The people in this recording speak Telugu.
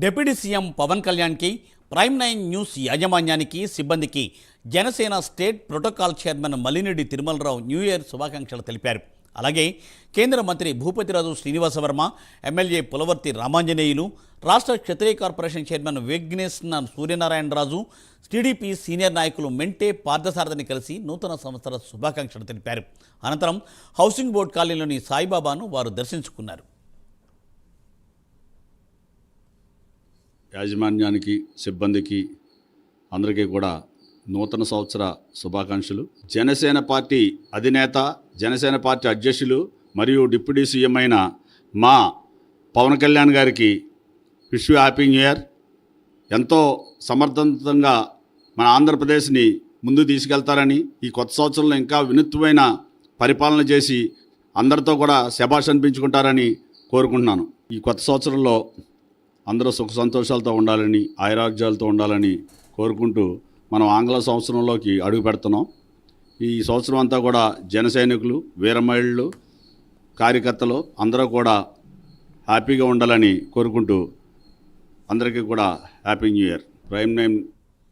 డిప్యూటీ సీఎం పవన్ కళ్యాణ్కి ప్రైమ్9 న్యూస్ యాజమాన్యానికి సిబ్బందికి Janasena state protocol chairman Mallinedi Tirumalarao new year శుభాకాంక్షలు తెలిపారు. అలాగే కేంద్ర మంత్రి భూపతిరాజు శ్రీనివాసవర్మ, ఎమ్మెల్యే పులవర్తి రామాంజనేయులు, రాష్ట్ర క్షత్రియ కార్పొరేషన్ చైర్మన్ విఘ్నేశ్న సూర్యనారాయణరాజు, టీడీపీ సీనియర్ నాయకులు మెంటే పార్థసారథిని కలిసి నూతన సంవత్సర శుభాకాంక్షలు తెలిపారు. అనంతరం హౌసింగ్ బోర్డు కాలనీలోని సాయిబాబాను వారు దర్శించుకున్నారు. యాజమాన్యానికి, సిబ్బందికి అందరికీ కూడా నూతన సంవత్సర శుభాకాంక్షలు. జనసేన పార్టీ అధినేత, జనసేన పార్టీ అధ్యక్షులు మరియు డిప్యూటీ సీఎం అయిన మా పవన్ కళ్యాణ్ గారికి wish you happy new year. ఎంతో సమర్థవంతంగా మన ఆంధ్రప్రదేశ్ని ముందు తీసుకెళ్తారని, ఈ కొత్త సంవత్సరంలో ఇంకా వినూత్నమైన పరిపాలన చేసి అందరితో కూడా శభాష్ అనిపించుకుంటారని కోరుకుంటున్నాను. ఈ కొత్త సంవత్సరంలో అందరూ సుఖ సంతోషాలతో ఉండాలని, ఆయురారోగ్యాలతో ఉండాలని కోరుకుంటూ మనం ఆంగ్ల సంవత్సరంలోకి అడుగు పెడుతున్నాం. ఈ సంవత్సరం అంతా కూడా జన సైనికులు, వీరమహిళలు, కార్యకర్తలు అందరూ కూడా హ్యాపీగా ఉండాలని కోరుకుంటూ అందరికీ కూడా హ్యాపీ న్యూ ఇయర్. ప్రైమ్9